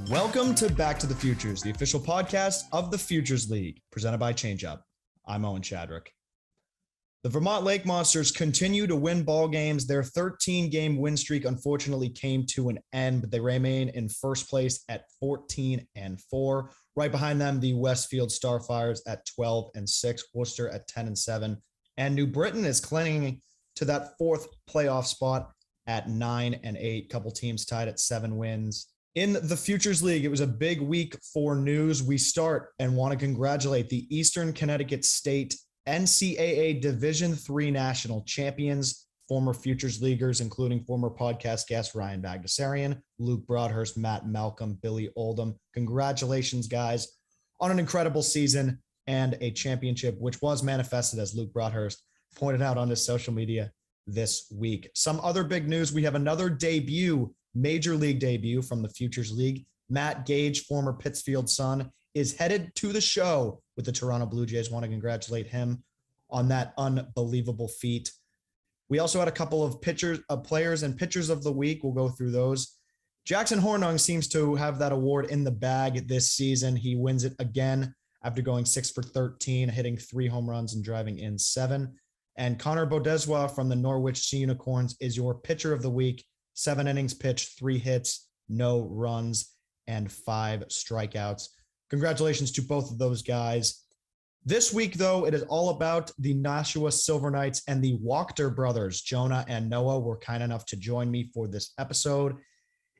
Welcome to Back to the Futures, the official podcast of the Futures League, presented by ChangeUp. I'm Owen Chadrick. The Vermont Lake Monsters continue to win ball games. Their 13-game win streak unfortunately came to an end, but they remain in first place at 14-4. Right behind them, the Westfield Starfires at 12-6, Worcester at 10-7, and New Britain is clinging to that fourth playoff spot at 9-8. Couple teams tied at 7 wins. In the Futures League, it was a big week for news. We start and want to congratulate the Eastern Connecticut State NCAA Division III National Champions, former Futures Leaguers, including former podcast guest Ryan Bagdasarian, Luke Broadhurst, Matt Malcolm, Billy Oldham. Congratulations, guys, on an incredible season and a championship, which was manifested, as Luke Broadhurst pointed out on his social media this week. Some other big news. We have another debut, major league debut from the Futures League. Matt Gage, former Pittsfield Sun, is headed to the show with the Toronto Blue Jays. Want to congratulate him on that unbelievable feat. We also had a couple of players and pitchers of the week. We'll go through those. Jackson Hornung seems to have that award in the bag this season. He wins it again after going 6 for 13, hitting 3 home runs and driving in 7. And Connor Bodeswa from the Norwich Sea Unicorns is your pitcher of the week. 7 innings pitched, 3 hits, no runs, and 5 strikeouts. Congratulations to both of those guys. This week, though, it is all about the Nashua Silver Knights and the Wachter brothers. Jonah and Noah were kind enough to join me for this episode.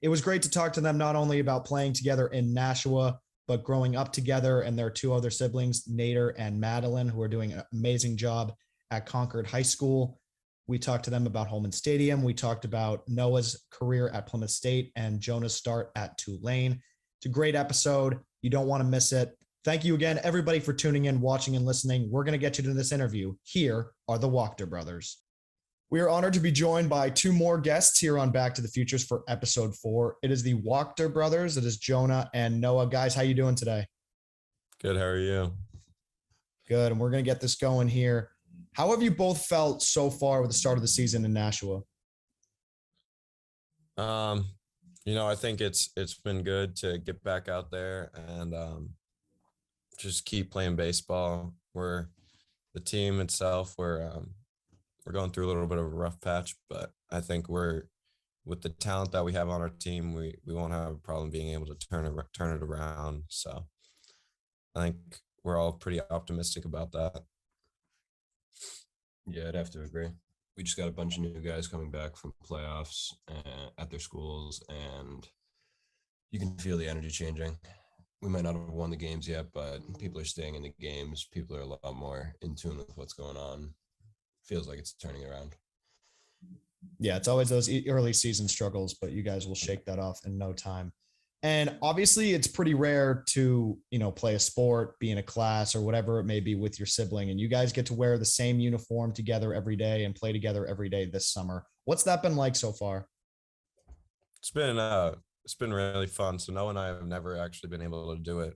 It was great to talk to them not only about playing together in Nashua, but growing up together, and their 2 other siblings, Nader and Madeline, who are doing an amazing job at Concord High School. We talked to them about Holman Stadium. We talked about Noah's career at Plymouth State and Jonah's start at Tulane. It's a great episode. You don't want to miss it. Thank you again, everybody, for tuning in, watching, and listening. We're going to get you to this interview. Here are the Wachter brothers. We are honored to be joined by 2 more guests here on Back to the Futures for episode 4. It is the Wachter brothers. It is Jonah and Noah. Guys, how you doing today? Good. How are you? Good. And we're going to get this going here. How have you both felt so far with the start of the season in Nashua? I think it's been good to get back out there and just keep playing baseball. We're the team itself. We're going through a little bit of a rough patch, but I think with the talent that we have on our team, we won't have a problem being able to turn it around. So I think we're all pretty optimistic about that. Yeah, I'd have to agree. We just got a bunch of new guys coming back from playoffs at their schools, and you can feel the energy changing. We might not have won the games yet, but people are staying in the games. People are a lot more in tune with what's going on. Feels like it's turning around. Yeah, it's always those early season struggles, but you guys will shake that off in no time. And obviously it's pretty rare to, play a sport, be in a class or whatever it may be with your sibling. And you guys get to wear the same uniform together every day and play together every day this summer. What's that been like so far? It's been really fun. So Noah and I have never actually been able to do it.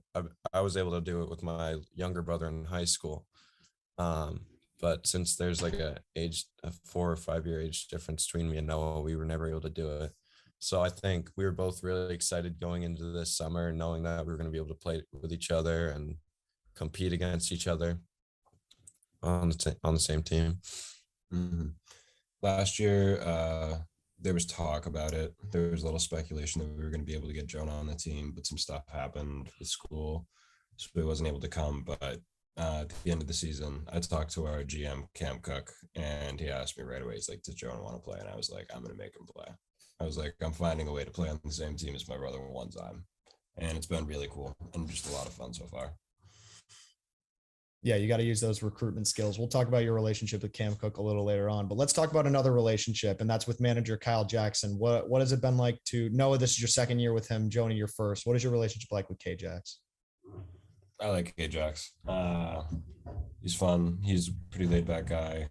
I was able to do it with my younger brother in high school. But since there's like a 4 or 5 year age difference between me and Noah, we were never able to do it. So I think we were both really excited going into this summer, knowing that we were going to be able to play with each other and compete against each other on the same team. Mm-hmm. Last year, there was talk about it. There was a little speculation that we were going to be able to get Jonah on the team, but some stuff happened with school, so he wasn't able to come. But at the end of the season, I talked to our GM, Cam Cook, and he asked me right away, he's like, does Jonah want to play? And I was like, I'm going to make him play. I was like, I'm finding a way to play on the same team as my brother one time. And it's been really cool and just a lot of fun so far. Yeah, you got to use those recruitment skills. We'll talk about your relationship with Cam Cook a little later on, but let's talk about another relationship, and that's with manager Kyle Jackson. What has it been like to Noah? This is your second year with him. Jonah, your first. What is your relationship like with K-Jax? I like K-Jax. He's fun. He's a pretty laid back guy.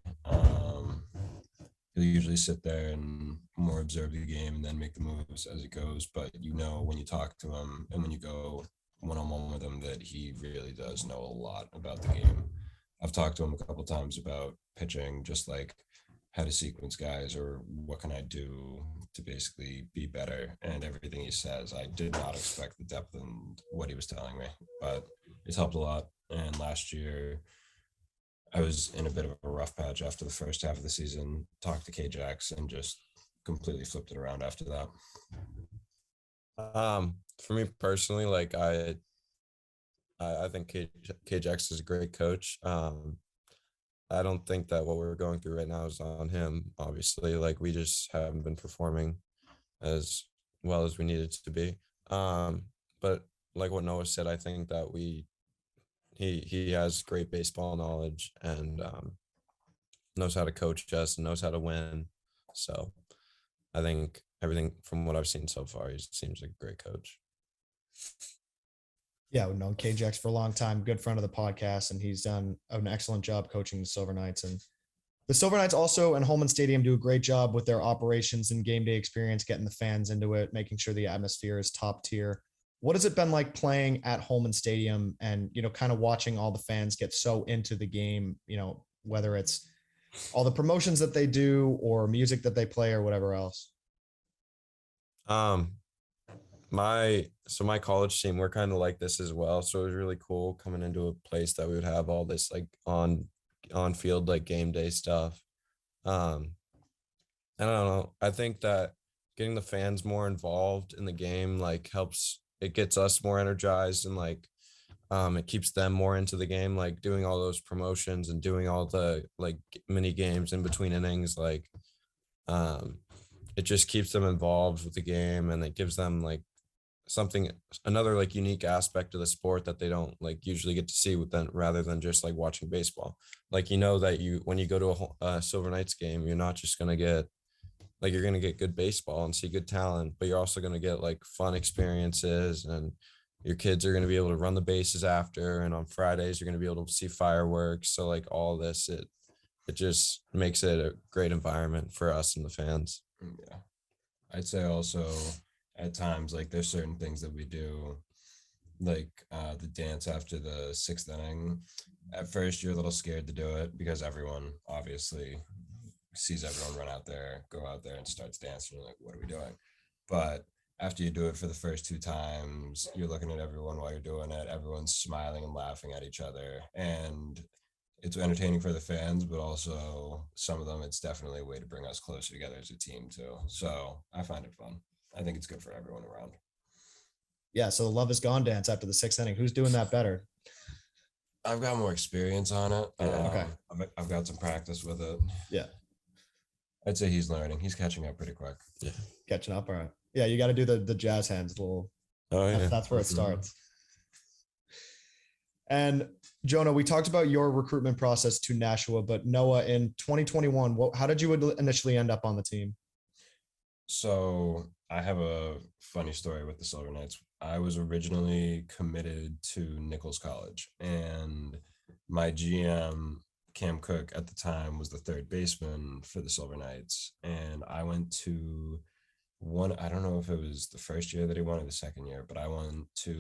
He'll usually sit there and more observe the game and then make the moves as it goes. But when you talk to him and when you go one-on-one with him that he really does know a lot about the game. I've talked to him a couple of times about pitching, just like how to sequence guys or what can I do to basically be better. And everything he says, I did not expect the depth and what he was telling me, but it's helped a lot. And last year, I was in a bit of a rough patch after the first half of the season, talked to K-Jax and just completely flipped it around after that. For me personally, like I think KJX is a great coach. I don't think that what we're going through right now is on him. Obviously, like we just haven't been performing as well as we needed to be. But like what Noah said, I think that he has great baseball knowledge and knows how to coach us and knows how to win. So I think everything from what I've seen so far, he seems like a great coach. Yeah, we've known KJX for a long time, good friend of the podcast, and he's done an excellent job coaching the Silver Knights. And the Silver Knights also and Holman Stadium do a great job with their operations and game day experience, getting the fans into it, making sure the atmosphere is top tier. What has it been like playing at Holman Stadium and, kind of watching all the fans get so into the game, whether it's all the promotions that they do or music that they play or whatever else? My college team, we're kind of like this as well. So it was really cool coming into a place that we would have all this like on field like game day stuff. And I don't know. I think that getting the fans more involved in the game like helps. It gets us more energized and like it keeps them more into the game. Like doing all those promotions and doing all the like mini games in between innings, like it just keeps them involved with the game and it gives them like another like unique aspect of the sport that they don't like usually get to see with them rather than just like watching baseball. Like, that when you go to a Silver Knights game, you're not just going to get like, you're going to get good baseball and see good talent, but you're also going to get like fun experiences and your kids are going to be able to run the bases after. And on Fridays, you're going to be able to see fireworks. So like all this, it just makes it a great environment for us and the fans. Yeah. I'd say also at times, like there's certain things that we do, like the dance after the sixth inning. At first, you're a little scared to do it because everyone obviously sees everyone run out there, go out there and starts dancing. You're like, what are we doing? But after you do it for the first two times, you're looking at everyone while you're doing it. Everyone's smiling and laughing at each other. And it's entertaining for the fans, but also some of them, it's definitely a way to bring us closer together as a team too. So I find it fun. I think it's good for everyone around. Yeah. So the Love Is Gone dance after the sixth inning. Who's doing that better? I've got more experience on it. Okay. I've got some practice with it. Yeah. I'd say he's learning. He's catching up pretty quick. Yeah. Catching up. All right. Yeah. You got to do the jazz hands. Little. Oh yeah. That's where it starts. And Jonah, we talked about your recruitment process to Nashua, but Noah, in 2021, how did you initially end up on the team? So I have a funny story with the Silver Knights. I was originally committed to Nichols College, and my GM, Cam Cook, at the time was the third baseman for the Silver Knights. And I went to I don't know if it was the first year that he won or the second year, but I went to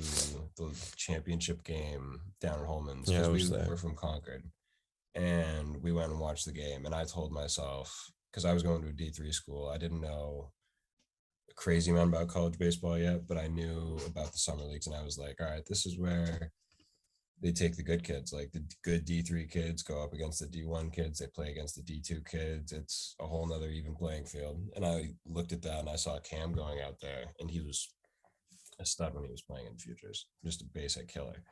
the championship game down at Holman's because we're from Concord. And we went and watched the game. And I told myself, because I was going to a D3 school, I didn't know a crazy amount about college baseball yet, but I knew about the summer leagues. And I was like, all right, this is where they take the good kids, like the good D3 kids go up against the D1 kids. They play against the D2 kids. It's a whole nother even playing field. And I looked at that and I saw Cam going out there, and he was a stud when he was playing in futures, just a basic killer.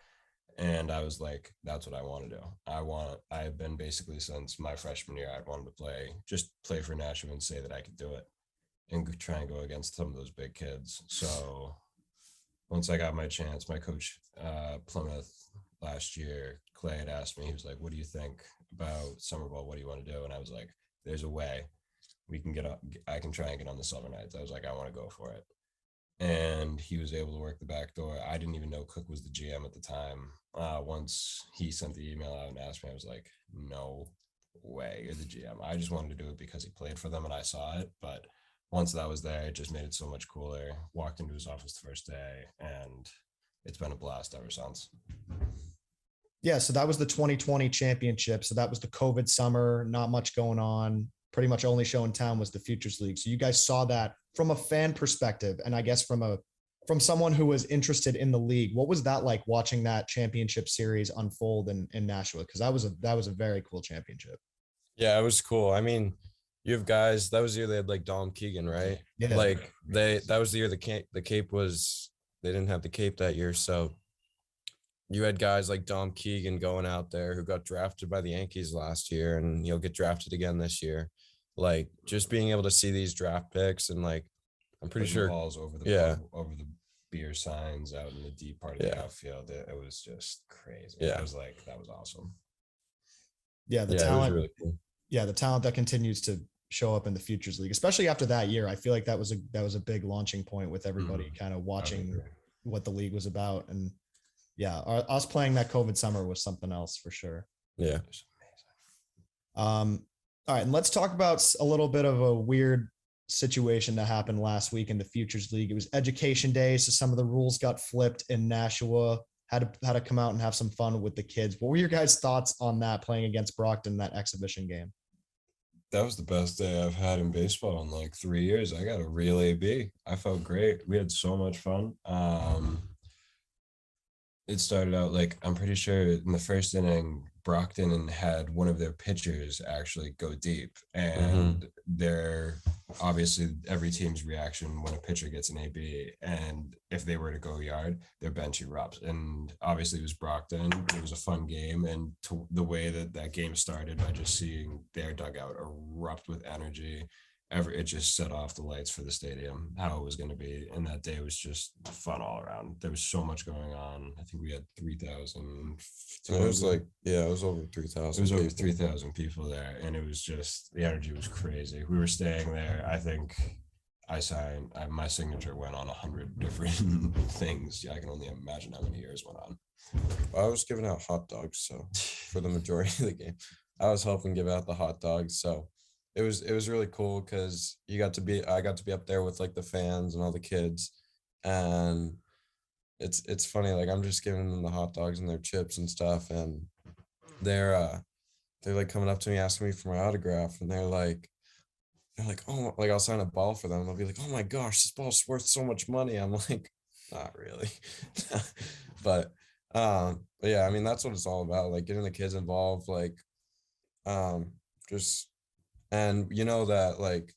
And I was like, that's what I want to do. I have been basically since my freshman year, I wanted to play for Nashua and say that I could do it and try and go against some of those big kids. So once I got my chance, my coach, Plymouth, last year, Clay had asked me, he was like, what do you think about summer ball? What do you want to do? And I was like, there's a way we can I can try and get on the Silver Knights. I was like, I want to go for it. And he was able to work the back door. I didn't even know Cook was the GM at the time. Once he sent the email out and asked me, I was like, no way, you're the GM. I just wanted to do it because he played for them and I saw it. But once that was there, it just made it so much cooler. Walked into his office the first day, and it's been a blast ever since. Yeah, so that was the 2020 championship. So that was the COVID summer, not much going on. pretty much only show in town was the Futures League. So you guys saw that from a fan perspective, and I guess from someone who was interested in the league. What was that like watching that championship series unfold in Nashua? Because that was a very cool championship. Yeah, it was cool. I mean, you have guys. That was the year they had like Dom Keegan, right? Yeah. Like that was the year the Cape was. They didn't have the Cape that year, so you had guys like Dom Keegan going out there who got drafted by the Yankees last year, and he'll get drafted again this year. Like just being able to see these draft picks, and like I'm pretty sure balls over the over the beer signs out in the deep part of the outfield. It was just crazy. Yeah, it was like that was awesome. Yeah, the talent. Really cool. Yeah, the talent that continues to show up in the Futures League, especially after that year. I feel like that was a big launching point with everybody kind of watching what the league was about. And yeah, us playing that COVID summer was something else for sure. Yeah. All right, and let's talk about a little bit of a weird situation that happened last week in the Futures League. It was Education Day, so some of the rules got flipped in Nashua. Had to come out and have some fun with the kids. What were your guys' thoughts on that, playing against Brockton, that exhibition game? That was the best day I've had in baseball in like 3 years. I got a real AB. I felt great. We had so much fun. It started out like, I'm pretty sure in the first inning, Brockton had one of their pitchers actually go deep, and they're obviously every team's reaction when a pitcher gets an AB, and if they were to go yard, their bench erupts. And obviously it was Brockton. It was a fun game, and the way that game started by just seeing their dugout erupt with energy, it just set off the lights for the stadium, how it was going to be. And that day was just fun all around. There was so much going on. I think we had 3,000. It was like, it was over 3,000. It was over 3,000 people there. And it was just, the energy was crazy. We were staying there. I think my signature went on 100 different things. I can only imagine how many years went on. I was giving out hot dogs. So for the majority of the game, I was helping give out the hot dogs. So it was really cool because I got to be up there with like the fans and all the kids, and it's funny, like I'm just giving them the hot dogs and their chips and stuff, and they're like coming up to me asking me for my autograph, and they're like, oh, like I'll sign a ball for them. They'll be like, oh my gosh, this ball's worth so much money. I'm like, not really, but yeah, I mean that's what it's all about, like getting the kids involved, like just. And you know that, like,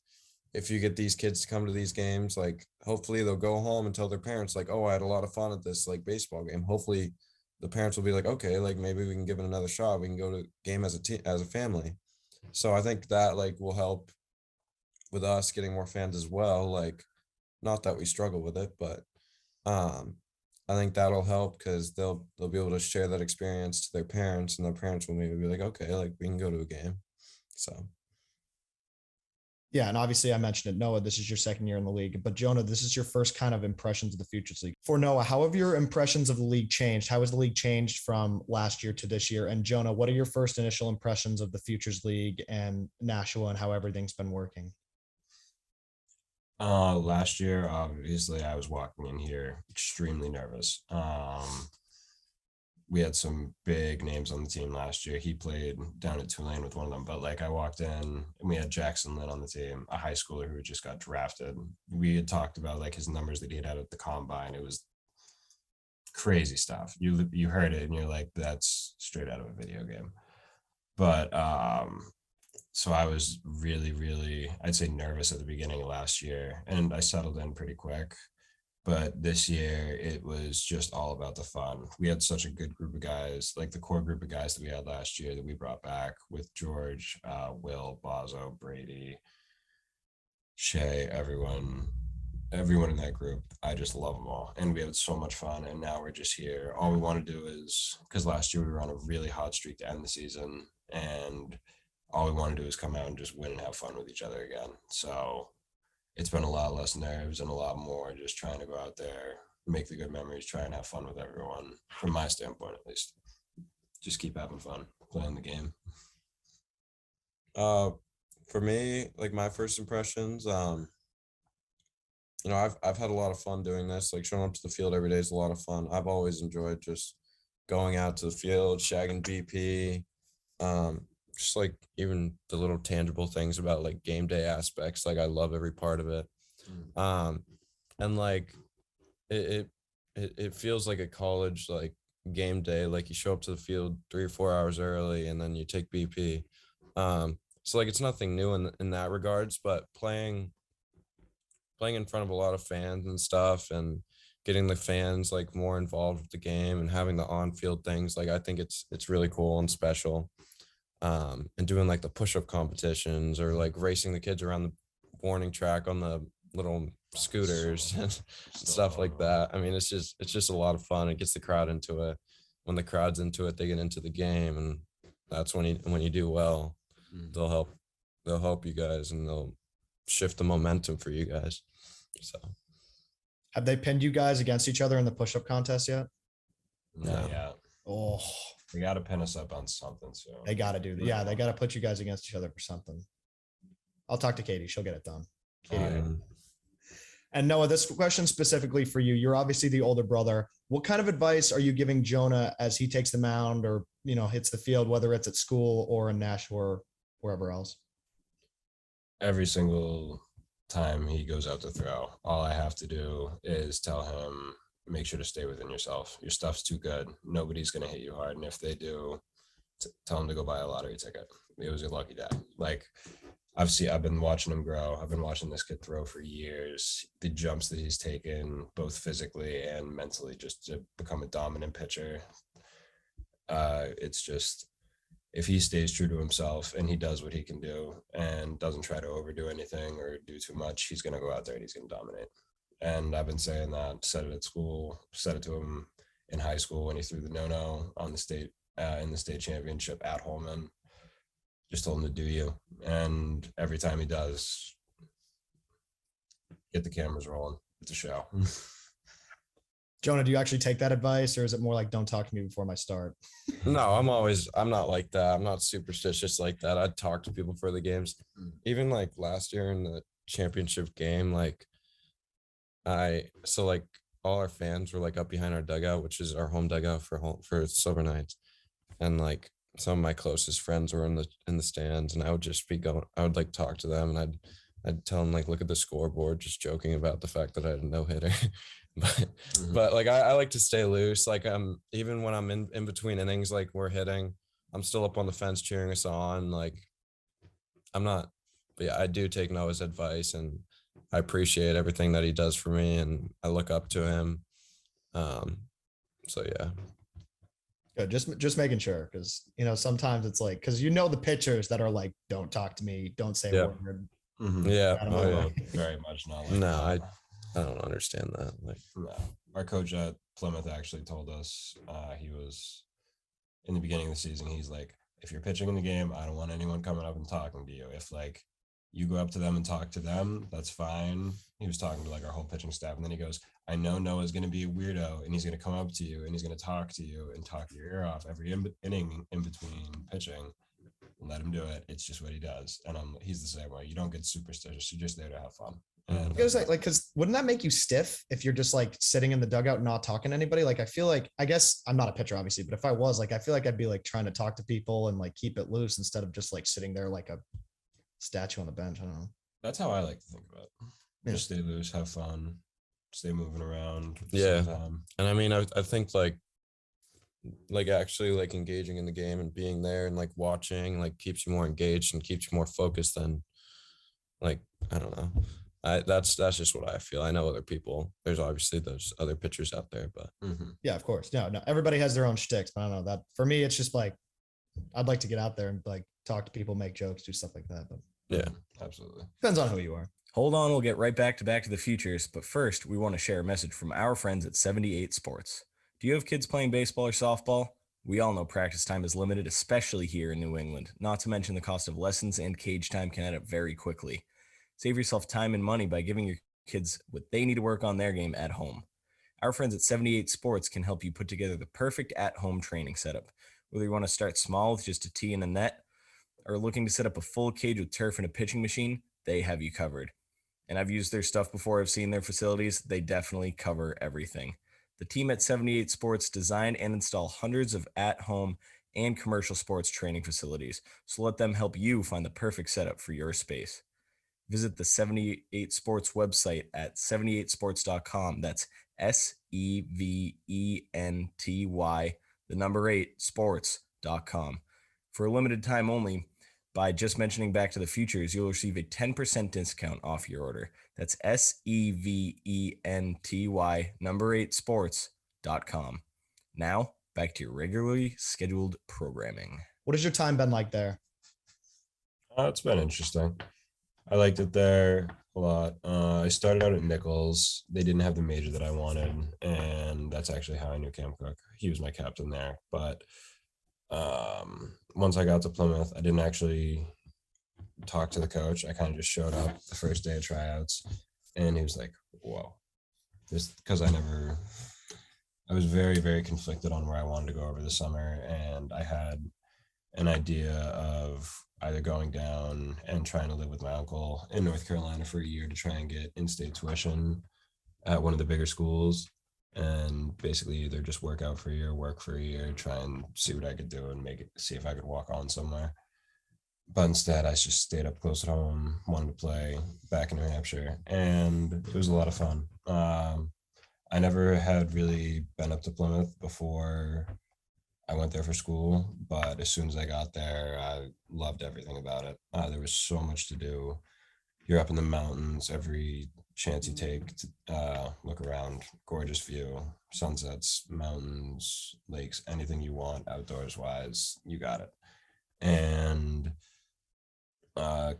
if you get these kids to come to these games, like, hopefully they'll go home and tell their parents, like, oh, I had a lot of fun at this, like, baseball game. Hopefully the parents will be like, okay, like, maybe we can give it another shot. We can go to the game as a family. So I think that, like, will help with us getting more fans as well. Like, not that we struggle with it, but I think that'll help because they'll be able to share that experience to their parents, and their parents will maybe be like, okay, like, we can go to a game. So. Yeah, and obviously I mentioned it, Noah, this is your second year in the league, but Jonah, this is your first kind of impressions of the Futures League. For Noah, how have your impressions of the league changed? How has the league changed from last year to this year? And Jonah, what are your first initial impressions of the Futures League and Nashua and how everything's been working? Last year, obviously I was walking in here extremely nervous. We had some big names on the team last year. He played down at Tulane with one of them, but like I walked in and we had Jackson Lynn on the team, a high schooler who just got drafted. We had talked about like his numbers that he had at the combine. It was crazy stuff. You heard it and you're like, that's straight out of a video game. But so I was really, really, I'd say nervous at the beginning of last year, and I settled in pretty quick. But this year, it was just all about the fun. We had such a good group of guys, like the core group of guys that we had last year that we brought back with George, Will, Bozzo, Brady, Shay, everyone in that group. I just love them all. And we had so much fun. And now we're just here. All we want to do is, because last year we were on a really hot streak to end the season. And all we want to do is come out and just win and have fun with each other again. So it's been a lot less nerves and a lot more just trying to go out there, make the good memories, try and have fun with everyone, from my standpoint at least. Just keep having fun playing the game. For me, like my first impressions, I've had a lot of fun doing this. Like showing up to the field every day is a lot of fun. I've always enjoyed just going out to the field, shagging BP, just like even the little tangible things about like game day aspects. Like I love every part of it. And like it feels like a college like game day. Like you show up to the field 3 or 4 hours early and then you take BP. So like it's nothing new in that regards, but playing in front of a lot of fans and stuff and getting the fans like more involved with the game and having the on-field things, like I think it's really cool and special. And doing like the push-up competitions or like racing the kids around the warning track on the little scooters and stuff like that. I mean, it's just a lot of fun. It gets the crowd into it. When the crowd's into it, they get into the game, and that's when you do well, they'll help you guys and they'll shift the momentum for you guys. So Have they pinned you guys against each other in the push-up contest yet? No. Yeah. Oh, They got to pin us up on something. So they got to do that. Yeah, they got to put you guys against each other for something. I'll talk to Katie. She'll get it done. Katie. And Noah, this question specifically for you. You're obviously the older brother. What kind of advice are you giving Jonah as he takes the mound or, hits the field, whether it's at school or in Nashua or wherever else? Every single time he goes out to throw, all I have to do is tell him, make sure to stay within yourself. Your stuff's too good. Nobody's going to hit you hard. And if they do, tell him to go buy a lottery ticket. It was your lucky day. Like, I've been watching him grow. I've been watching this kid throw for years. The jumps that he's taken, both physically and mentally, just to become a dominant pitcher. It's just, if he stays true to himself and he does what he can do and doesn't try to overdo anything or do too much, he's going to go out there and he's going to dominate. And I've been saying that, said it at school, said it to him in high school when he threw the no-no on the state, in the state championship at Holman. Just told him to do you. And every time he does, get the cameras rolling. It's a show. Jonah, do you actually take that advice, or is it more like, don't talk to me before my start? No, I'm not like that. I'm not superstitious like that. I talk to people for the games. Even like last year in the championship game, like all our fans were like up behind our dugout, which is our home dugout for Silver Knights. And like some of my closest friends were in the stands, and I would just I would like talk to them, and I'd tell them like, look at the scoreboard, just joking about the fact that I had a no-hitter. but like I like to stay loose. Like even when I'm in between innings, like we're hitting, I'm still up on the fence cheering us on. Like I'm not, but yeah, I do take Noah's advice, and I appreciate everything that he does for me, and I look up to him. So yeah. Good. Just making sure, because sometimes it's like, because the pitchers that are like, don't talk to me, don't say a word. Yeah. Very much not. Like no, that. I don't understand that. Like, no. Our coach at Plymouth actually told us, he was in the beginning of the season, he's like, if you're pitching in the game, I don't want anyone coming up and talking to you. If like you go up to them and talk to them, that's fine. He was talking to like our whole pitching staff, and then he goes, I know Noah's going to be a weirdo, and he's going to come up to you and he's going to talk to you and talk your ear off every inning in between pitching. Let him do it. It's just what he does. And he's the same way. You don't get superstitious. You're just there to have fun. And because wouldn't that make you stiff if you're just like sitting in the dugout, not talking to anybody? Like, I feel like, I guess I'm not a pitcher, obviously, but if I was, like, I feel like I'd be like trying to talk to people and like keep it loose instead of just like sitting there like a statue on the bench. I don't know. That's how I like to think about it. Yeah. Just stay loose, have fun, stay moving around. Yeah. And I mean, I think like actually like engaging in the game and being there and like watching like keeps you more engaged and keeps you more focused than like, I don't know. That's just what I feel. I know other people, there's obviously those other pitchers out there, but yeah, of course. No, everybody has their own shticks, but I don't know that for me, it's just like, I'd like to get out there and like talk to people, make jokes, do stuff like that. But yeah, absolutely. Depends on who you are. Hold on, we'll get right back to the Futures, but first we want to share a message from our friends at 78 Sports. Do you have kids playing baseball or softball? We all know practice time is limited, especially here in New England, not to mention the cost of lessons and cage time can add up very quickly. Save yourself time and money by giving your kids what they need to work on their game at home. Our friends at 78 Sports can help you put together the perfect at-home training setup. Whether you want to start small with just a tee and a net, or looking to set up a full cage with turf and a pitching machine, they have you covered. And I've used their stuff before. I've seen their facilities. They definitely cover everything. The team at 78 Sports design and install hundreds of at-home and commercial sports training facilities, so let them help you find the perfect setup for your space. Visit the 78 Sports website at 78sports.com. That's SEVENTY, the number 8, sports.com. For a limited time only, by just mentioning Back to the Futures, you'll receive a 10% discount off your order. That's SEVENTY, number 8, sports.com. Now, back to your regularly scheduled programming. What has your time been like there? It's been interesting. I liked it there a lot. I started out at Nichols. They didn't have the major that I wanted, and that's actually how I knew Cam Cook. He was my captain there. But once I got to Plymouth, I didn't actually talk to the coach. I kind of just showed up the first day of tryouts, and he was like, whoa. Just because I was very, very conflicted on where I wanted to go over the summer, and I had an idea of either going down and trying to live with my uncle in North Carolina for a year to try and get in-state tuition at one of the bigger schools, and basically either just work out for a year, work for a year, try and see what I could do and see if I could walk on somewhere. But instead, I just stayed up close at home, wanted to play back in New Hampshire, and it was a lot of fun. I never had really been up to Plymouth before I went there for school, but as soon as I got there, I loved everything about it. There was so much to do. You're up in the mountains every chance you take to look around. Gorgeous view, sunsets, mountains, lakes, anything you want outdoors wise, you got it. And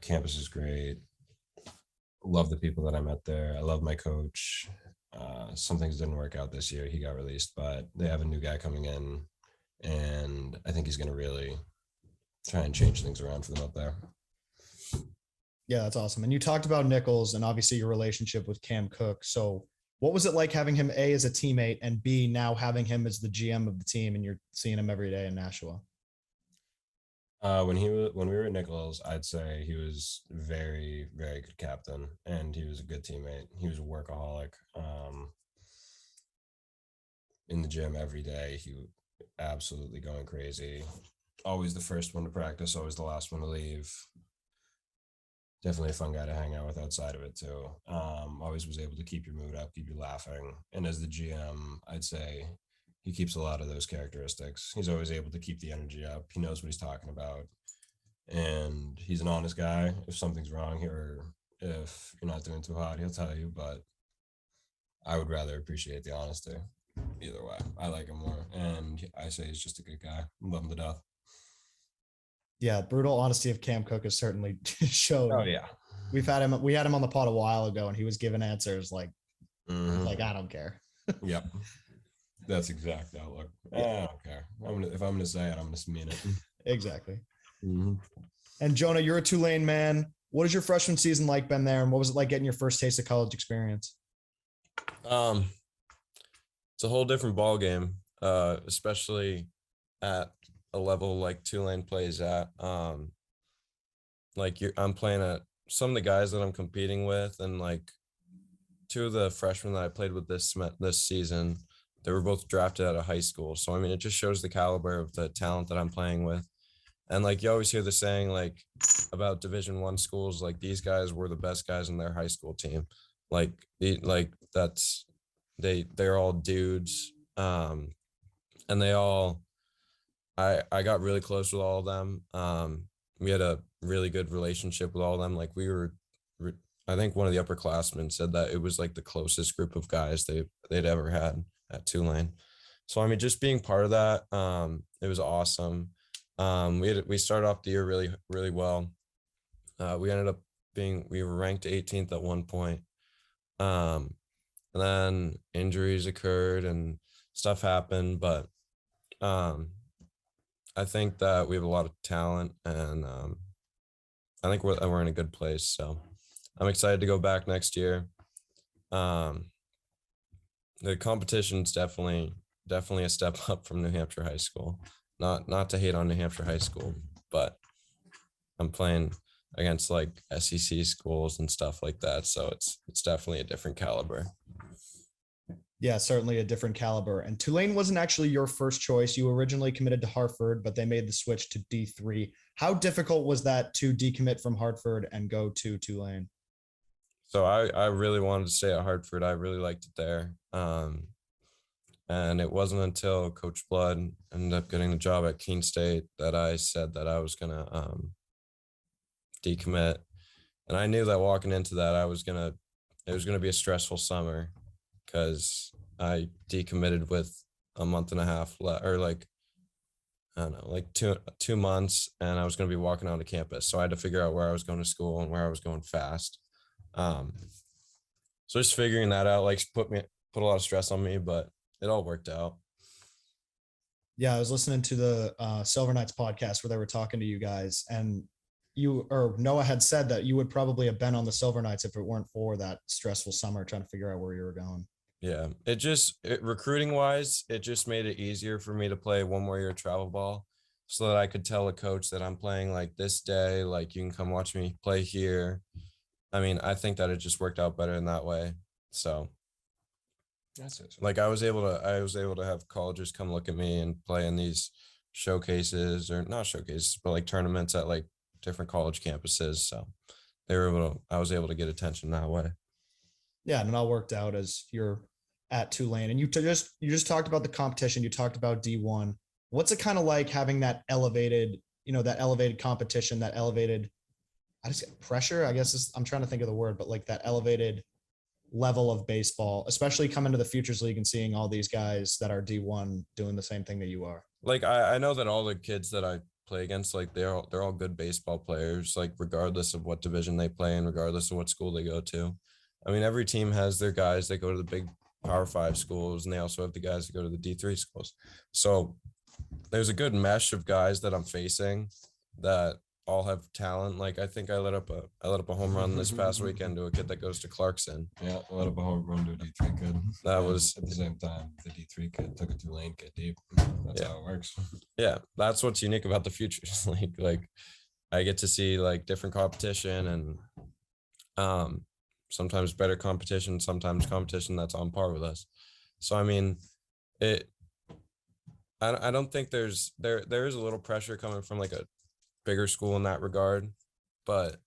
campus is great. Love the people that I met there. I love my coach. Some things didn't work out this year. He got released, but they have a new guy coming in, and I think he's going to really try and change things around for them up there. Yeah, that's awesome. And you talked about Nichols and obviously your relationship with Cam Cook. So what was it like having him A, as a teammate, and B, now having him as the GM of the team and you're seeing him every day in Nashua? When we were at Nichols, I'd say he was very, very good captain, and he was a good teammate. He was a workaholic. In the gym every day, he absolutely going crazy. Always the first one to practice, always the last one to leave. Definitely a fun guy to hang out with outside of it too. Always was able to keep your mood up, keep you laughing. And as the GM, I'd say he keeps a lot of those characteristics. He's always able to keep the energy up. He knows what he's talking about. And he's an honest guy. If something's wrong here, if you're not doing too hot, he'll tell you. But I would rather appreciate the honesty. Either way, I like him more. And I say he's just a good guy. Love him to death. Yeah, brutal honesty of Cam Cook has certainly showed. Oh, yeah. We had him on the pod a while ago, and he was giving answers like I don't care. Yep. That's exact outlook. I don't care. If I'm gonna say it, I'm gonna mean it. Exactly. Mm-hmm. And Jonah, you're a Tulane man. What has your freshman season like been there, and what was it like getting your first taste of college experience? It's a whole different ball game, especially at a level like Tulane plays at. I'm playing at some of the guys that I'm competing with, and like two of the freshmen that I played with this season, they were both drafted out of high school. So I mean, it just shows the caliber of the talent that I'm playing with. And like you always hear the saying like about Division I schools, like these guys were the best guys in their high school team. They're all dudes. And they all, I got really close with all of them. We had a really good relationship with all of them. Like I think one of the upperclassmen said that it was like the closest group of guys they'd ever had at Tulane. So I mean, just being part of that, it was awesome. We started off the year really, really well. We ended up we were ranked 18th at one point. And then injuries occurred and stuff happened, but I think that we have a lot of talent, and I think we're in a good place. So I'm excited to go back next year. The competition's definitely a step up from New Hampshire High School. Not to hate on New Hampshire High School, but I'm playing against like SEC schools and stuff like that. So it's definitely a different caliber. Yeah, certainly a different caliber. And Tulane wasn't actually your first choice. You originally committed to Hartford, but they made the switch to D3. How difficult was that to decommit from Hartford and go to Tulane? So I really wanted to stay at Hartford. I really liked it there. And it wasn't until Coach Blood ended up getting the job at Keene State that I said that I was gonna decommit. And I knew that walking into that, it was gonna be a stressful summer because I decommitted with a month and a half or like I don't know, like two months, and I was going to be walking onto campus. So I had to figure out where I was going to school and where I was going fast. So just figuring that out, like put a lot of stress on me, but it all worked out. Yeah, I was listening to the Silver Knights podcast where they were talking to you guys, and Noah had said that you would probably have been on the Silver Knights if it weren't for that stressful summer trying to figure out where you were going. Yeah, recruiting wise, it just made it easier for me to play one more year of travel ball so that I could tell a coach that I'm playing like this day, like you can come watch me play here. I mean, I think that it just worked out better in that way. So That's it. like I was able to have colleges come look at me and play in these showcases, or not showcases, but like tournaments at like different college campuses. So I was able to get attention that way. Yeah, and it all worked out as you're at Tulane. And you just talked about the competition. You talked about D1. What's it kind of like having that elevated, that elevated competition, that elevated, pressure, I guess I'm trying to think of the word, but like that elevated level of baseball, especially coming to the Futures League and seeing all these guys that are D1 doing the same thing that you are. Like I know that all the kids that I play against, like they're all good baseball players, like regardless of what division they play in, regardless of what school they go to. I mean, every team has their guys that go to the big Power 5 schools, and they also have the guys that go to the D3 schools. So there's a good mesh of guys that I'm facing that all have talent. Like I think I let up a home run this past weekend to a kid that goes to Clarkson. Yeah, I let up a home run to a D3 kid. That was at the same time the D3 kid took a Tulane kid deep. That's how it works. Yeah, that's what's unique about the Futures League. Like I get to see like different competition and sometimes better competition, sometimes competition that's on par with us. So I mean, I don't think there is a little pressure coming from like a bigger school in that regard, but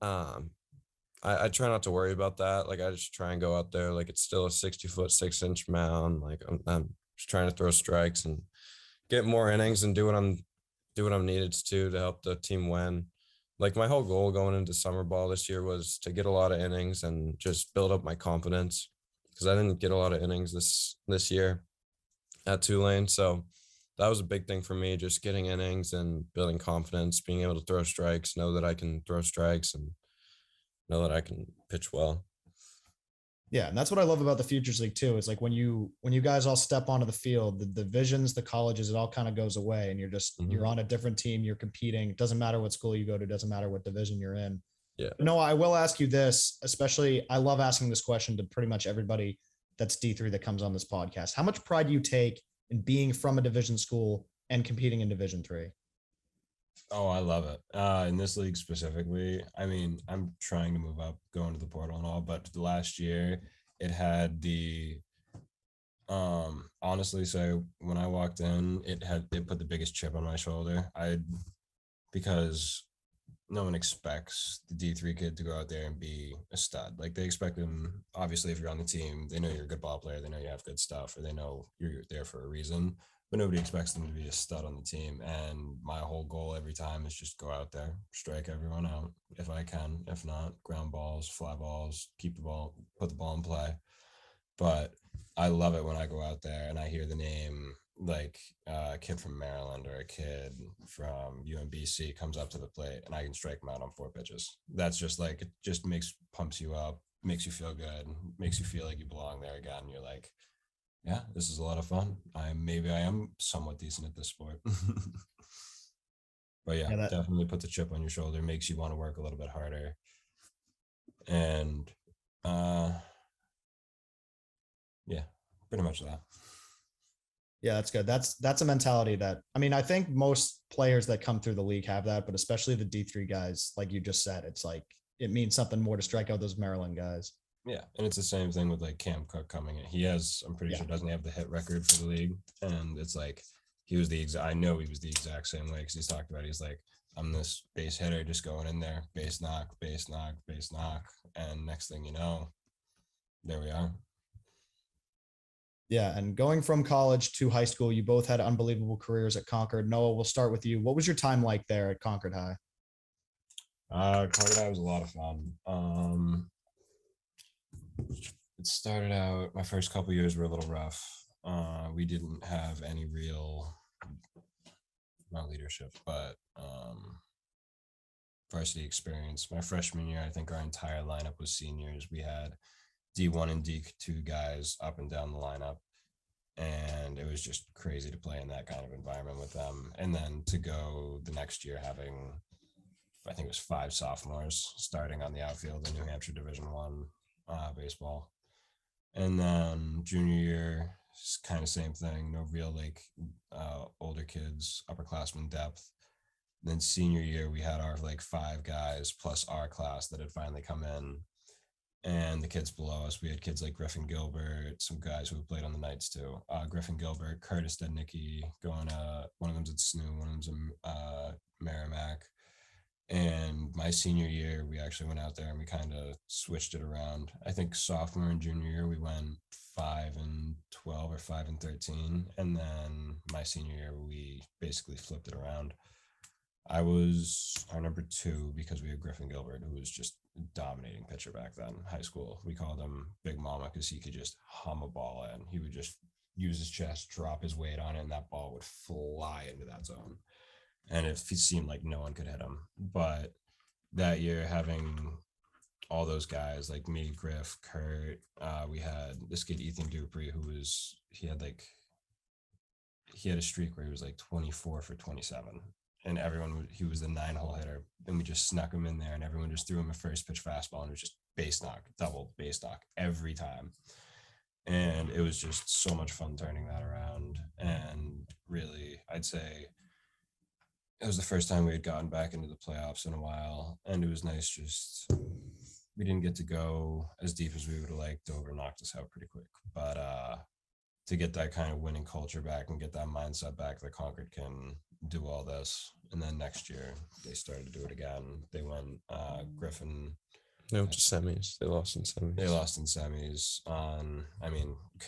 I try not to worry about that. Like I just try and go out there like it's still a 60-foot 6-inch mound. Like I'm just trying to throw strikes and get more innings and do what I'm needed to help the team win. Like my whole goal going into summer ball this year was to get a lot of innings and just build up my confidence, because I didn't get a lot of innings this year at Tulane. So that was a big thing for me, just getting innings and building confidence, being able to throw strikes, know that I can throw strikes and know that I can pitch well. Yeah, and that's what I love about the Futures League too. Is like when you guys all step onto the field, the divisions, the colleges, it all kind of goes away, and you're on a different team. You're competing. It doesn't matter what school you go to. It doesn't matter what division you're in. Yeah. No, I will ask you this, especially. I love asking this question to pretty much everybody that's D3 that comes on this podcast. How much pride do you take in being from a division school and competing in Division 3? Oh, I love it. In this league specifically, I mean, I'm trying to move up, going to the portal and all, but the last year it had the honestly, so when I walked in, it put the biggest chip on my shoulder. Because no one expects the D3 kid to go out there and be a stud. Like they expect him, obviously, if you're on the team, they know you're a good ball player, they know you have good stuff, or they know you're there for a reason. But nobody expects them to be a stud on the team. And my whole goal every time is just go out there, strike everyone out if I can. If not, ground balls, fly balls, keep the ball, put the ball in play. But I love it when I go out there and I hear the name, like a kid from Maryland or a kid from UMBC comes up to the plate and I can strike him out on 4 pitches. That's just like, it just pumps you up, makes you feel good, makes you feel like you belong there again. You're like, yeah, this is a lot of fun. Maybe I am somewhat decent at this sport. But yeah, definitely put the chip on your shoulder, makes you want to work a little bit harder. And yeah, pretty much that. Yeah, that's good. That's a mentality that, I mean, I think most players that come through the league have that, but especially the D3 guys, like you just said, it's like, it means something more to strike out those Maryland guys. Yeah, and it's the same thing with like Cam Cook coming in. I'm pretty sure, doesn't have the hit record for the league, and it's like he was the exact. I know he was the exact same way because he's talked about. He's like, I'm this base hitter, just going in there, base knock, base knock, base knock, and next thing you know, there we are. Yeah, and going from college to high school, you both had unbelievable careers at Concord. Noah, we'll start with you. What was your time like there at Concord High? Concord High was a lot of fun. It started out, my first couple years were a little rough. We didn't have any real, not leadership, but varsity experience. My freshman year, I think our entire lineup was seniors. We had D1 and D2 guys up and down the lineup. And it was just crazy to play in that kind of environment with them. And then to go the next year having, I think it was 5 sophomores starting on the outfield in New Hampshire Division I baseball. And then junior year, kind of same thing. No real like older kids, upperclassmen depth. Then senior year, we had our like 5 guys plus our class that had finally come in. And the kids below us, we had kids like Griffin Gilbert, some guys who played on the Knights too. Griffin Gilbert, Curtis Dednicki, one of them's at SNU, one of them's in Merrimack. And my senior year, we actually went out there and we kind of switched it around. I think sophomore and junior year, we went 5-12 or 5-13. And then my senior year, we basically flipped it around. I was our number 2 because we had Griffin Gilbert, who was just a dominating pitcher back then in high school. We called him Big Mama because he could just hum a ball in. He would just use his chest, drop his weight on it, and that ball would fly into that zone. And it seemed like no one could hit him. But that year, having all those guys like me, Griff, Kurt, we had this kid, Ethan Dupree, he had a streak where he was like 24 for 27. And he was the 9-hole hitter, and we just snuck him in there, and everyone just threw him a first pitch fastball, and it was just base knock, double base knock every time. And it was just so much fun turning that around. And really, I'd say it was the first time we had gotten back into the playoffs in a while, and it was nice. Just we didn't get to go as deep as we would have liked. Dover knocked us out pretty quick, but to get that kind of winning culture back and get that mindset back that Concord can do all this. And then next year they started to do it again. They went Griffin. No, just semis. They lost in semis.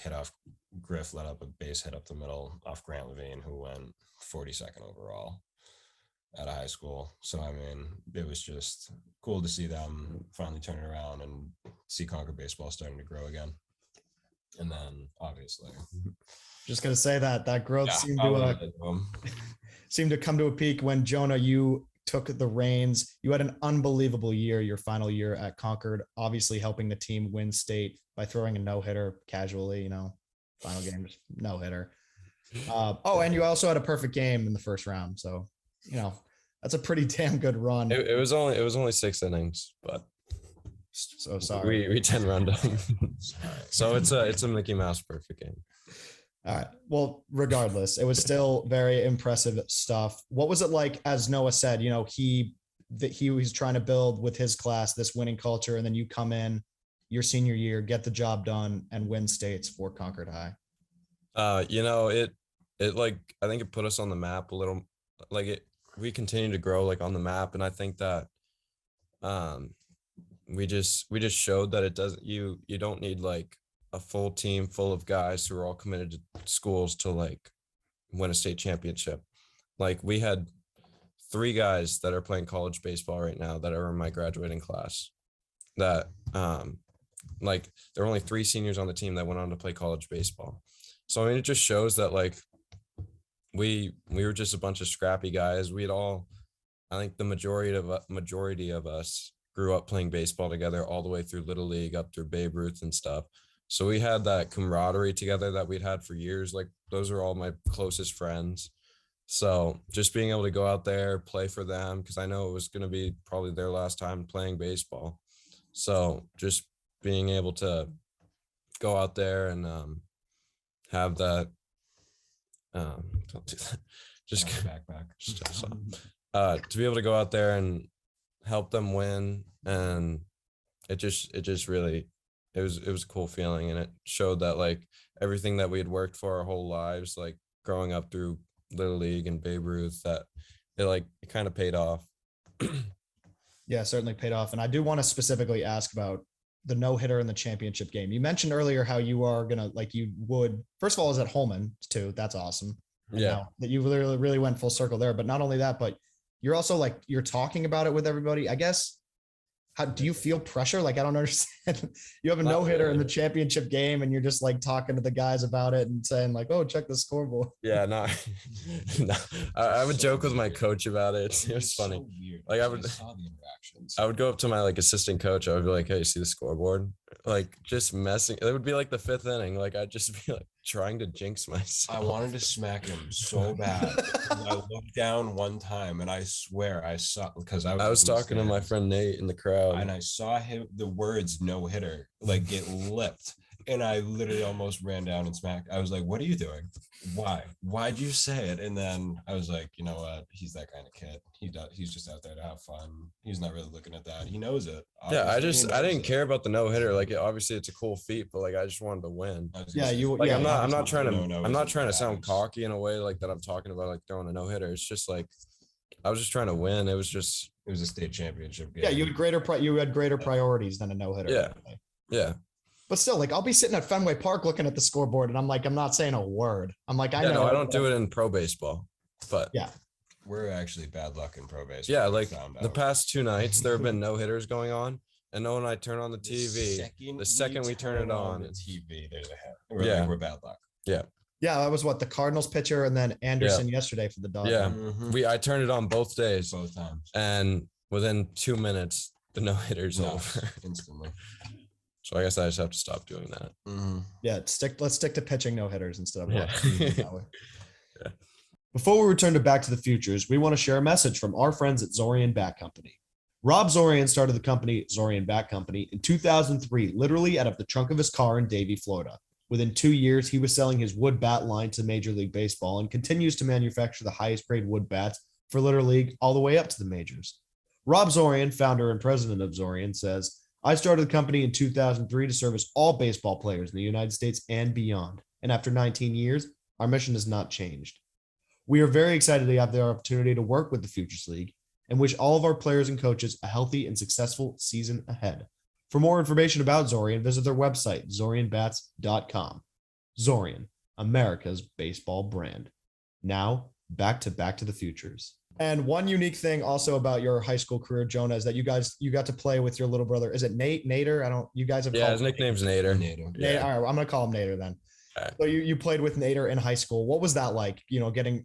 Hit off Griff, let up a base hit up the middle off Grant Levine, who went 42nd overall at a high school. So, it was just cool to see them finally turn it around and see Concord baseball starting to grow again. And then obviously, just going to say that growth seemed to come to a peak when Jonah, you took the reins. You had an unbelievable year, your final year at Concord, obviously helping the team win state by throwing a no-hitter casually, final game, no-hitter. And you also had a perfect game in the first round. So, that's a pretty damn good run. It was only 6 innings, but so sorry. We 10 run down. So it's a Mickey Mouse perfect game. All right. Well, regardless, it was still very impressive stuff. What was it like, as Noah said, he was trying to build with his class this winning culture, and then you come in your senior year, get the job done, and win states for Concord High? It like, I think it put us on the map a little. Like we continue to grow like on the map, and I think that we just showed that it doesn't, you don't need like a full team full of guys who are all committed to schools to like win a state championship. Like we had 3 guys that are playing college baseball right now that are in my graduating class that like there were only 3 seniors on the team that went on to play college baseball. So it just shows that like we were just a bunch of scrappy guys. I think the majority of us grew up playing baseball together all the way through Little League up through Babe Ruth and stuff. So we had that camaraderie together that we'd had for years. Like those are all my closest friends. So just being able to go out there, play for them, because I know it was going to be probably their last time playing baseball. So just being able to go out there and have that, don't do that. Just backpack. To be able to go out there and help them win, and it just really it was a cool feeling, and it showed that like everything that we had worked for our whole lives, like growing up through Little League and Babe Ruth, that it kind of paid off. Yeah, certainly paid off. And I do want to specifically ask about the no-hitter in the championship game. You mentioned earlier how you are gonna you would first of all is at Holman too. That's awesome. And Yeah. now that you really went full circle there. But not only that, but you're also you're talking about it with everybody. I guess. How do you feel pressure? I don't understand. You have a Not no-hitter in the really. championship game and you're just talking to the guys about it and saying oh, check the scoreboard. Yeah, no, no. I would So joke with my weird. coach about it. It was funny. So weird. Like, I I would- saw the interactions. I would go up to my assistant coach. I would be like, "Hey, see the scoreboard?" Just messing. It would be the fifth inning. I'd just be trying to jinx myself. I wanted to smack him so bad. And I looked down one time, and I swear I saw because I was in the talking to my stands, friend Nate in the crowd. and I saw him the words "no hitter" get lipped, and I literally almost ran down and smacked. I was like, "What are you doing? Why? Why'd you say it?" And then I was like, "You know what? He's that kind of kid. He's just out there to have fun. He's not really looking at that. He knows it." Yeah, Obviously, he I knows didn't it. care about the no hitter. Obviously it's a cool feat, but I just wanted to win. I was Yeah, gonna say, you- I'm not obviously. trying to No, I'm not it's trying to sound bags. cocky in a way that I'm talking about throwing a no hitter. It's just I was just trying to win. It was just It was a state championship game. Yeah, you had greater priorities than a no-hitter. Yeah. yeah. But still, I'll be sitting at Fenway Park looking at the scoreboard and I'm not saying a word. I know. No, I don't do it in pro baseball. But Yeah. We're actually bad luck in pro baseball. yeah, we found the out. past 2 nights there have been no hitters going on, and when I turn on the TV, the second we turn it on, the it's- TV, there's a hit. We're Yeah. we're bad luck. Yeah, that was the Cardinals pitcher and then Anderson yesterday for the Dodgers. Yeah. Mhm. I turned it on both days, Both times. and within 2 minutes the no hitter's No, over. instantly. So I guess I just have to stop doing that. Mhm. Yeah, let's stick to pitching no-hitters instead of Yeah. watching TV that way. Yeah. Before we return to Back to the Futures, we want to share a message from our friends at Zorian Bat Company. Rob Zorian started the company, Zorian Bat Company, in 2003, literally out of the trunk of his car in Davie, Florida. Within 2 years, he was selling his wood bat line to Major League Baseball and continues to manufacture the highest grade wood bats for Little League all the way up to the majors. Rob Zorian, founder and president of Zorian, says, I started the company in 2003 to service all baseball players in the United States and beyond. And after 19 years, our mission has not changed. We are very excited to have the opportunity to work with the Futures League and wish all of our players and coaches a healthy and successful season ahead. For more information about Zorian, visit their website, zorianbats.com. Zorian, America's baseball brand. Now, back to the Futures. And one unique thing also about your high school career, Jonah, is that you got to play with your little brother. Is it Nader? You guys have Yeah, called his nickname's Nader. NATO. Nader. All right, I'm going to call him Nader then. Okay. So you played with Nader in high school. What was that like?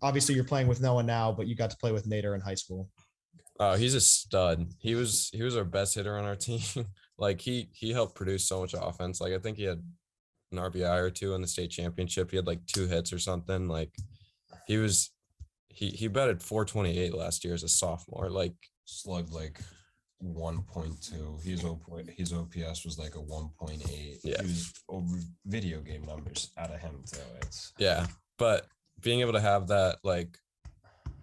Obviously you're playing with Noah now, but you got to play with Nader in high school. Oh, he's a stud. He was our best hitter on our team. He helped produce so much offense. I think he had an RBI or 2 in the state championship. He had 2 hits or something. He batted .428 last year as a sophomore. Slugged 1.2. His OPS was a 1.8. Yeah. He was over video game numbers out of him too. It's Yeah, but being able to have that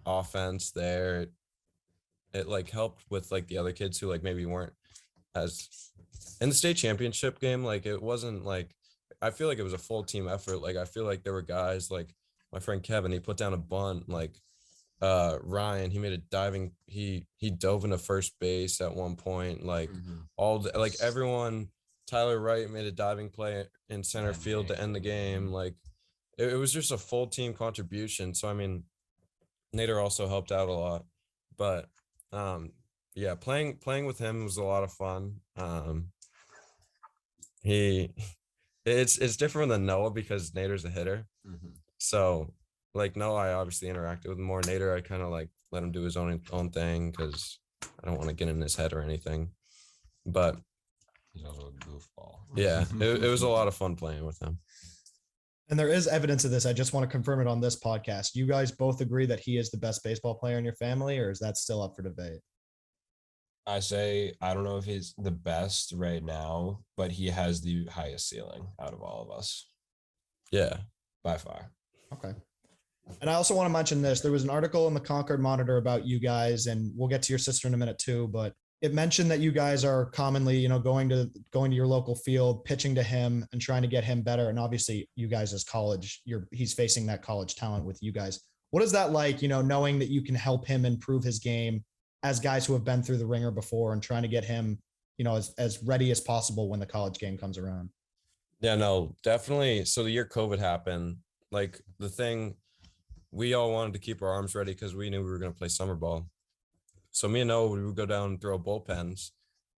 offense there, it helped with the other kids who maybe weren't as in the state championship game. It wasn't I feel it was a full team effort. I feel there were guys my friend Kevin, he put down a bunt. Ryan, he made a diving, he dove into first base at one point. Everyone, Tyler Wright made a diving play in center field to end the game. It was just a full team contribution. So I mean, Nader also helped out a lot, but yeah, playing with him was a lot of fun. It's different than Noah because Nader's a hitter. Mhm. So Noah, I obviously interacted with more. Nader, I kind of let him do his own thing because I don't want to get in his head or anything. But He's also a goofball. yeah, it was a lot of fun playing with him. And there is evidence of this. I just want to confirm it on this podcast. You guys both agree that he is the best baseball player in your family, or is that still up for debate? I say I don't know if he's the best right now, but he has the highest ceiling out of all of us Yeah. by far. Okay. And I also want to mention this. There was an article in the Concord Monitor about you guys, and we'll get to your sister in a minute too, but it mentioned that you guys are commonly, going to your local field, pitching to him and trying to get him better. And obviously you guys as college, he's facing that college talent with you guys. What is that like, knowing that you can help him improve his game as guys who have been through the ringer before and trying to get him, as ready as possible when the college game comes around? Yeah, no, definitely. So the year COVID happened, like the thing, we all wanted to keep our arms ready because we knew we were going to play summer ball. So me and Noah, we would go down and throw bullpens,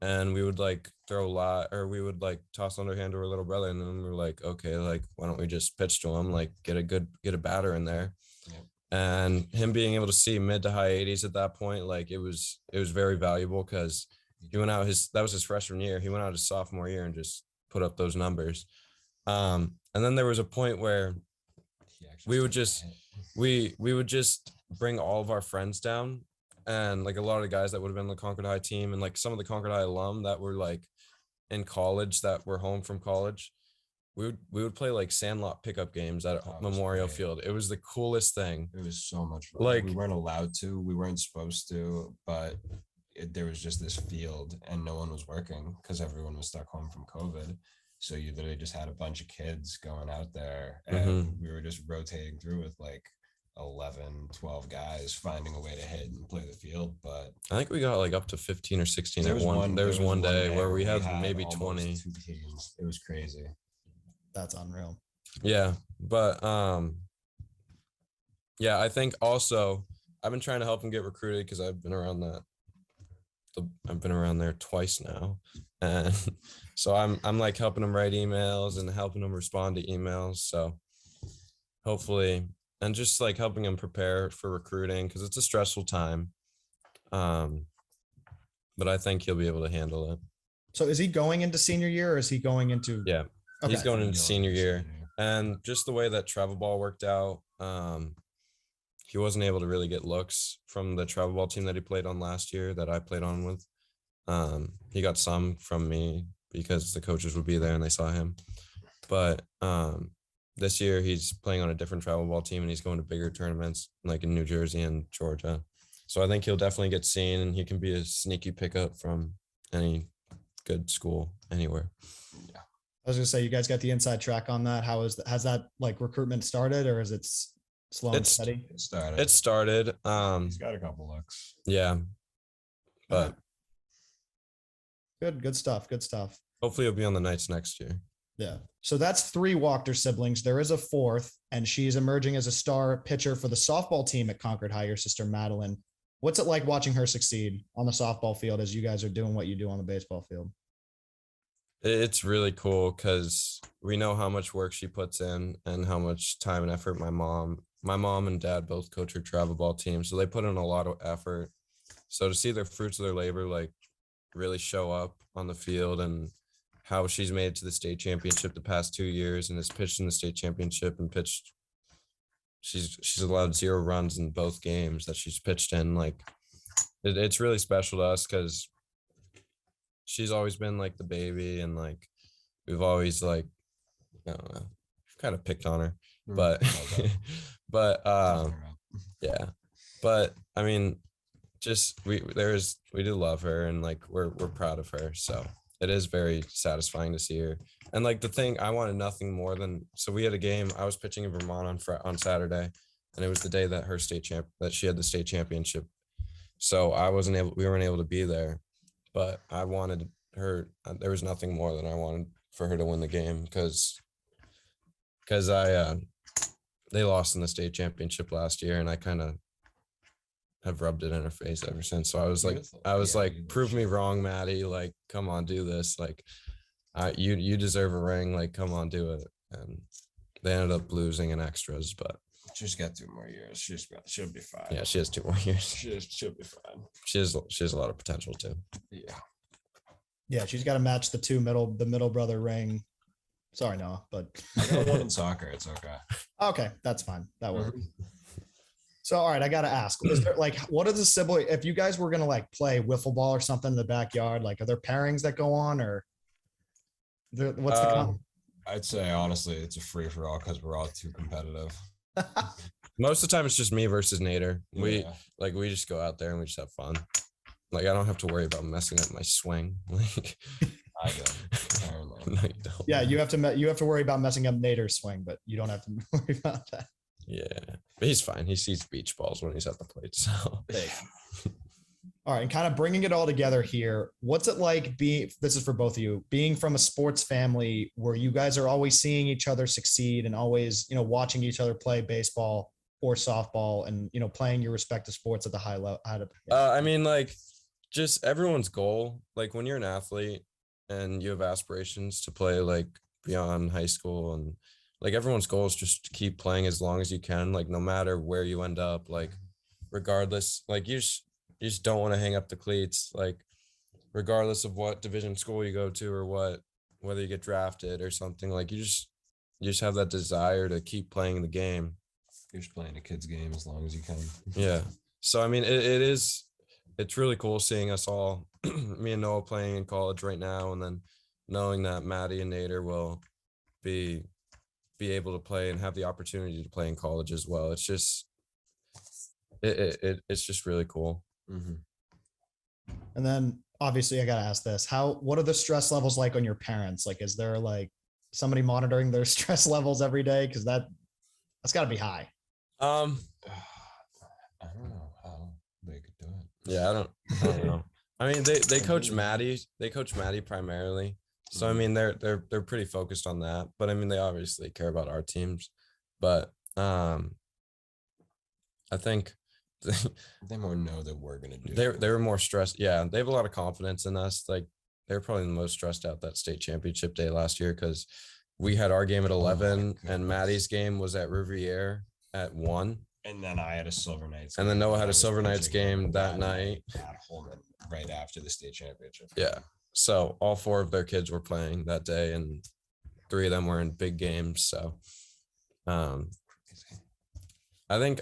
and we would like throw a lot, or we would like toss underhand to our little brother, and then we were like, okay, like why don't we just pitch to him, like get a batter in there. Yep. And him being able to see mid to high 80s at that point, like it was very valuable because he went out that was his freshman year. He went out his sophomore year and just put up those numbers. And then there was a point where we would just bring all of our friends down, and like a lot of the guys that would have been on the Concord High team and like some of the Concord High alum that were like in college that were home from college, we would play like sandlot pickup games at Memorial Field. It was the coolest thing. It was so much fun. Like we weren't allowed to, we weren't supposed to, but there was just this field and no one was working because everyone was stuck home from COVID. So you literally just had a bunch of kids going out there, and we were just rotating through with like 11, 12 guys finding a way to hit and play the field. But I think we got like up to 15 or 16 there was one day where we had maybe 20. 2 teams. It was crazy. That's unreal. Yeah. But yeah, I think also I've been trying to help him get recruited because I've been around there twice now. And so I'm like helping him write emails and helping him respond to emails. So hopefully, and just like helping him prepare for recruiting because it's a stressful time. But I think he'll be able to handle it. So is he going into senior year or is he going into? Yeah, okay. He's going into senior year. And just the way that travel ball worked out, he wasn't able to really get looks from the travel ball team that he played on last year that I played on with. He got some from me because the coaches would be there and they saw him. But this year he's playing on a different travel ball team and he's going to bigger tournaments like in New Jersey and Georgia. So I think he'll definitely get seen and he can be a sneaky pickup from any good school anywhere. Yeah. I was gonna say, you guys got the inside track on that. Has that like recruitment started or is it slow and steady? It started. He's got a couple looks. Yeah. But good stuff. Hopefully he'll be on the Knights next year. Yeah. So that's 3 Wachter siblings. There is a 4th, and she's emerging as a star pitcher for the softball team at Concord High, your sister Madeline. What's it like watching her succeed on the softball field as you guys are doing what you do on the baseball field? It's really cool because we know how much work she puts in and how much time and effort my mom and dad both coach her travel ball team. So they put in a lot of effort. So to see the fruits of their labor, like really show up on the field and how she's made it to the state championship the past 2 years and has pitched in the state championship and pitched. She's allowed 0 runs in both games that she's pitched in. Like it's really special to us because she's always been like the baby and like we've always like, I don't know, kind of picked on her, but yeah, but I mean, just we do love her and like we're proud of her. So it is very satisfying to see her. And like the thing, I wanted nothing more than, so we had a game, I was pitching in Vermont on Saturday, and it was the day that that she had the state championship. So we weren't able to be there, but I wanted her, there was nothing more than I wanted for her to win the game because they lost in the state championship last year and I kind of have rubbed it in her face ever since. So I was like, prove me wrong, Maddie. Like, come on, do this. Like, you deserve a ring. Like, come on, do it. And they ended up losing in extras, but she's got 2 more years. She'll be fine. Yeah, she has 2 more years. She'll be fine. She has a lot of potential too. Yeah, she's got to match the middle brother ring. Sorry, Noah, but I got one in soccer. It's okay. Okay, that's fine. That works. So, all right, I got to ask, is there like, what are the sibling, if you guys were going to like play wiffle ball or something in the backyard, like, are there pairings that go on or what's the I'd say, honestly, it's a free for all because we're all too competitive. Most of the time it's just me versus Nader. We just go out there and we just have fun. Like I don't have to worry about messing up my swing. Like I don't. Apparently. no, you don't. Yeah, you have to worry about messing up Nader's swing, but you don't have to worry about that. Yeah, but he's fine. He sees beach balls when he's at the plate. So Big. All right, and kind of bringing it all together here, what's it like this is for both of you, being from a sports family where you guys are always seeing each other succeed and always, watching each other play baseball or softball and, playing your respective sports at the high level? I mean, like, just everyone's goal, like when you're an athlete and you have aspirations to play like beyond high school, and like everyone's goal is just to keep playing as long as you can, like no matter where you end up, like regardless, like you just don't want to hang up the cleats, like regardless of what division school you go to or whether you get drafted or something, like you just have that desire to keep playing the game. You're just playing a kid's game as long as you can. Yeah. So, I mean, it's really cool seeing us all, me and Noah playing in college right now, and then knowing that Maddie and Nader will be able to play and have the opportunity to play in college as well. It's just, it's just really cool. Mm-hmm. And then obviously I got to ask this, what are the stress levels like on your parents? Like, is there like somebody monitoring their stress levels every day? Cause that's gotta be high. I don't know how they could do it. Yeah, I don't know. I mean, they coach Maddie. They coach Maddie primarily. So I mean, they're pretty focused on that. But I mean, they obviously care about our teams. But I think they more know that we're gonna do. They were more stressed. Yeah, they have a lot of confidence in us. Like they're probably the most stressed out that state championship day last year because we had our game at 11 and Maddie's game was at Riviere at 1. And then I had a Silver Knights. And then Noah had a Silver Knights game that night at Holman right after the state championship. Yeah. So all 4 of their kids were playing that day, and 3 of them were in big games. So I think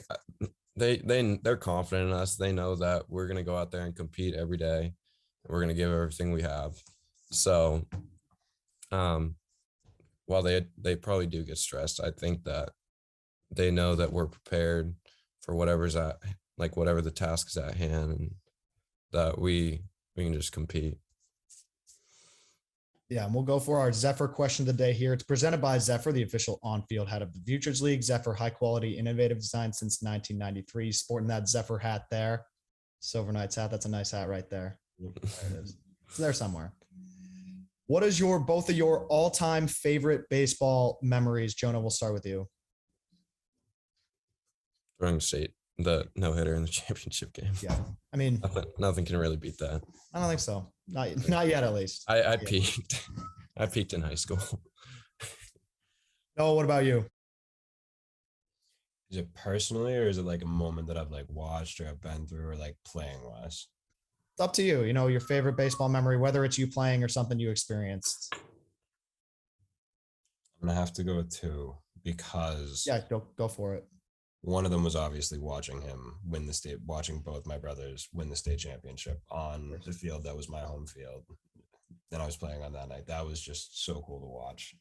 they're confident in us. They know that we're gonna go out there and compete every day. We're gonna give everything we have. So while they probably do get stressed, I think that they know that we're prepared for whatever the task is at hand, and that we can just compete. Yeah, and we'll go for our Zephyr question today here. It's presented by Zephyr, the official on-field head of the Futures League. Zephyr, high-quality, innovative design since 1993. Sporting that Zephyr hat there. Silver Knights hat. That's a nice hat right there. There it is. It's there somewhere. What is both of your all-time favorite baseball memories? Jonah, we'll start with you. Throwing state, the no-hitter in the championship game. Yeah, I mean, nothing can really beat that. I don't think so. Not yet, at least. I peaked. I peaked in high school. No, what about you? Is it personally, or is it like a moment that I've like watched or I've been through, or like playing wise? It's up to you. Your favorite baseball memory, whether it's you playing or something you experienced. I'm gonna have to go with 2 because Yeah, go for it. one of them was obviously watching both my brothers win the state championship on the field that was my home field. Then I was playing on that night. That was just so cool to watch.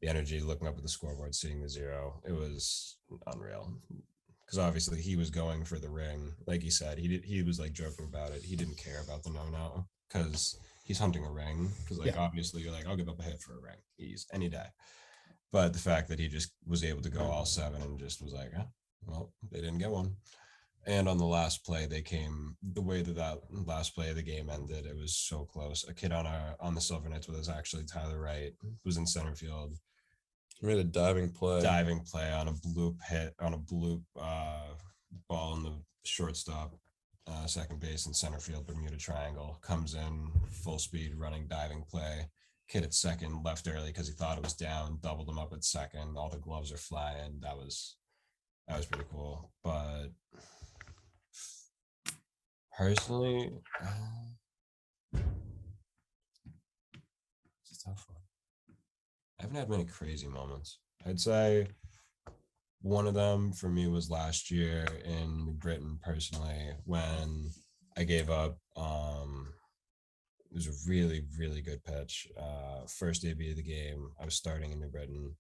The energy, looking up at the scoreboard, seeing the 0, it was unreal. Because obviously he was going for the ring, like he said. He was like joking about it. He didn't care about the no because he's hunting a ring. Because obviously you're like, I'll give up a hit for a ring. He's any day. But the fact that he just was able to go all 7 and just was like, well, they didn't get one. And on the last play, they came the way that last play of the game ended. It was so close. A kid on the Silver Knights with us, actually Tyler Wright, was in center field. He made a diving play On a bloop hit, on a bloop ball in the shortstop, second base, and center field Bermuda Triangle. Comes in full speed, running diving play. Kid at second left early because he thought it was down, doubled him up at second. All the gloves are flying. That was pretty cool. But personally, it's a tough one. I haven't had many crazy moments. I'd say one of them for me was last year in Britain personally, when I gave up. It was a really, really good pitch. First AB of the game, I was starting in New Britain.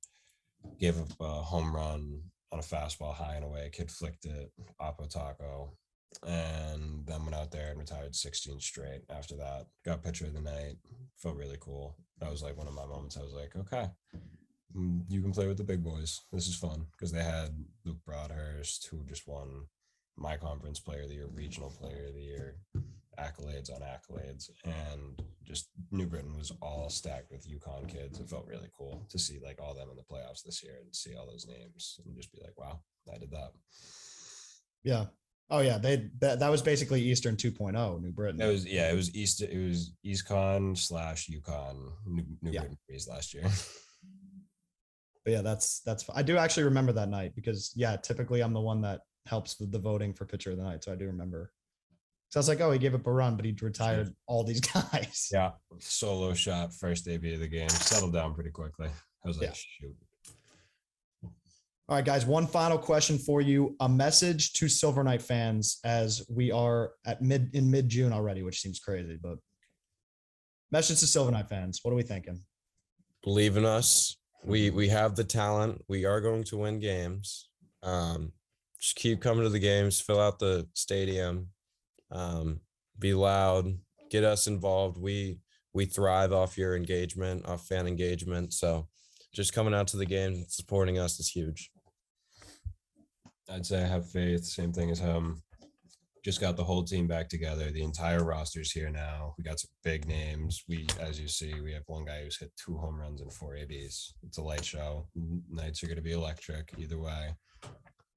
Gave up a home run on a fastball high and away. Kid flicked it, Oppo Taco. and then went out there and retired 16 straight after that. Got pitcher of the night. Felt really cool. That was like one of my moments. I was like, okay, you can play with the big boys. This is fun, because they had Luke Broadhurst, who just won my conference player of the year, regional player of the year, accolades on accolades, and just New Britain was all stacked with UConn kids. It felt really cool to see like all them in the playoffs this year and see all those names and just be like, wow, I did that. Yeah. Oh yeah. That was basically Eastern 2.0, New Britain. It was EastCon / UConn, New Britain Breeze last year. But yeah, that's I do actually remember that night, because typically I'm the one that helps with the voting for pitcher of the night. So I do remember. So I was like, oh, he gave up a run, but he retired all these guys. Yeah. Solo shot, first debut of the game, settled down pretty quickly. I was like, shoot. All right, guys, one final question for you. A message to Silver Knight fans, as we are in mid-June already, which seems crazy, but message to Silver Knight fans. What are we thinking? Believe in us. We have the talent. We are going to win games. Just keep coming to the games, fill out the stadium, be loud, get us involved. We thrive off your engagement, off fan engagement. So just coming out to the game and supporting us is huge. I'd say have faith. Same thing as him. Just got the whole team back together. The entire roster's here now. We got some big names. As you see, we have one guy who's hit 2 home runs and 4 ABs. It's a light show. Nights are going to be electric either way.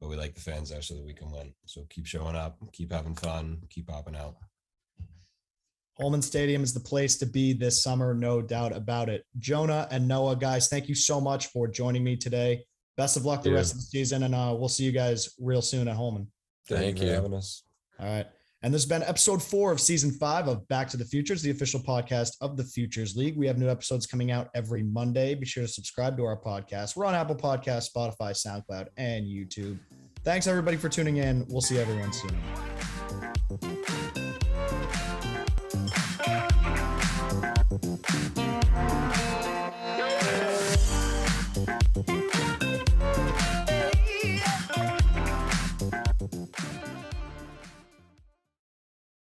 But we like the fans there so that we can win. So keep showing up, keep having fun, keep popping out. Holman Stadium is the place to be this summer, no doubt about it. Jonah and Noah, guys, thank you so much for joining me today. Best of luck the rest of the season, and we'll see you guys real soon at Holman. Thank you for having us. All right. And this has been episode 4 of season 5 of Back to the Futures, the official podcast of the Futures League. We have new episodes coming out every Monday. Be sure to subscribe to our podcast. We're on Apple Podcasts, Spotify, SoundCloud, and YouTube. Thanks, everybody, for tuning in. We'll see everyone soon.